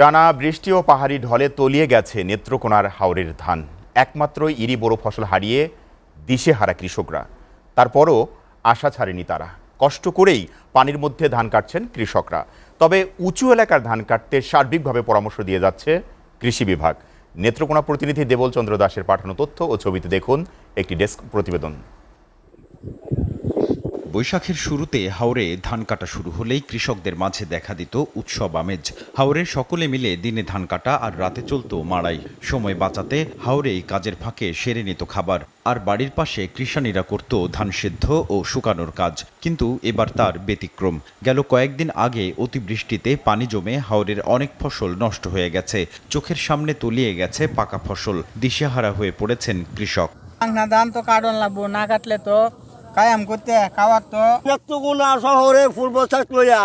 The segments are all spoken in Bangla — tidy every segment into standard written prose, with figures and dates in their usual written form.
টানা বৃষ্টি ও পাহাড়ি ঢলে তলিয়ে গেছে নেত্রকোনার হাওরের ধান। একমাত্র ইরি বোরো ফসল হারিয়ে দিশেহারা কৃষকরা। তারপরও আশা ছাড়েনি তারা। কষ্ট করেই পানির মধ্যে ধান কাটছেন কৃষকরা। তবে উঁচু এলাকার ধান কাটতে সার্বিকভাবে পরামর্শ দিয়ে যাচ্ছে কৃষি বিভাগ। নেত্রকোনা প্রতিনিধি দেবল চন্দ্র দাসের পাঠানো তথ্য ও ছবিতে দেখুন একটি ডেস্ক প্রতিবেদন। বৈশাখের শুরুতে হাওরে ধান কাটা শুরু হলেই কৃষকদের মাঝে দেখা দিত উৎসব আমেজ। হাওরের সকলে মিলে দিনে ধান কাটা আর রাতে চলত মাড়াই। সময় বাঁচাতে হাওরেই কাজের ফাঁকে সেরে নিত খাবার, আর বাড়ির পাশে কৃষানীরা করত ধান সেদ্ধ ও শুকানোর কাজ। কিন্তু এবার তার ব্যতিক্রম। গেল কয়েকদিন আগে অতিবৃষ্টিতে পানি জমে হাওরের অনেক ফসল নষ্ট হয়ে গেছে। চোখের সামনে তলিয়ে গেছে পাকা ফসল। দিশেহারা হয়ে পড়েছেন কৃষক। ধান তো কাটন লাগবো, না কাটলে তো কায়াম করতে খাওয়ার তো নেত্রকোনা শহরে পূর্ব চাষ লইয়া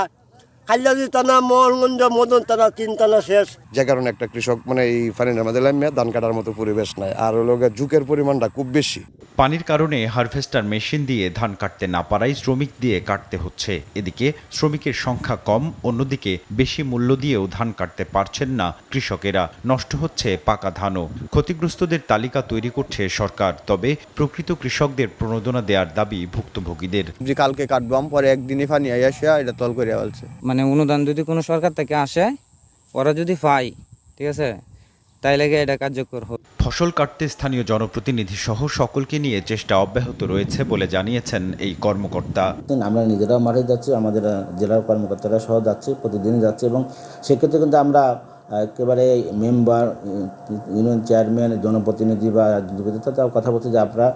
খাইলাদি টানা মোহনগঞ্জ মদন টানা তিন টানা শেষ। যে কারণে একটা কৃষক এই ফানির মধ্যে লামিয়া ধান কাটার মতো পরিবেশ নাই, আর ঝুঁকের পরিমাণটা খুব বেশি। পানির কারণে হারভেস্টার মেশিন দিয়ে ধান কাটতে না পারায় শ্রমিক দিয়ে কাটতে হচ্ছে। এদিকে শ্রমিকের সংখ্যা কম, অন্যদিকে বেশি মূল্য দিয়েও ধান কাটতে পারছেন না কৃষকেরা। নষ্ট হচ্ছে পাকা ধানও। ক্ষতিগ্রস্তদের তালিকা তৈরি করছে সরকার, তবে প্রকৃত কৃষকদের প্রণোদনা দেওয়ার দাবি ভুক্তভোগীদের। যে কালকে কাটবাম, পরে একদিনই পানি আইসা এটা তল করে বলছে। অনুদান যদি কোনো সরকার থেকে আসে, ওরা যদি পায়, ঠিক আছে, তাই লাগে এটা কার্যকর হোক। ফসল কাটতে স্থানীয় জনপ্রতিনিধি সহ সকলকে নিয়ে চেষ্টা অব্যাহত রয়েছে বলে জানিয়েছেন এই কর্মকর্তা। আমরা নিজেরাও মাঠে যাচ্ছি, আমাদের জেলার কর্মকর্তারা সহ যাচ্ছে, প্রতিদিন যাচ্ছে, এবং সেক্ষেত্রে কিন্তু আমরা একেবারে মেম্বার, ইউনিয়ন চেয়ারম্যান, জনপ্রতিনিধি বা তাও কথা বলতে যে আপনারা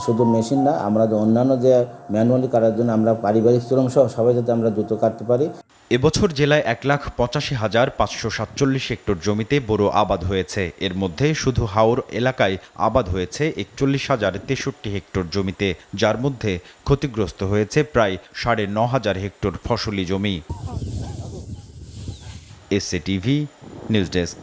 শুধু মেশিন না, আমরা অন্যান্য যে ম্যানুয়ালি কাটার জন্য আমরা পারিবারিক শ্রম সহ সবাই যাতে আমরা দ্রুত কাটতে পারি। এবছর জেলায় 1,85,547 হেক্টর জমিতে বোরো আবাদ হয়েছে। এর মধ্যে শুধু হাওর এলাকায় আবাদ হয়েছে 41,063 হেক্টর জমিতে, যার মধ্যে ক্ষতিগ্রস্ত হয়েছে প্রায় 9,500 হেক্টর ফসলি জমি। SA TV news desk.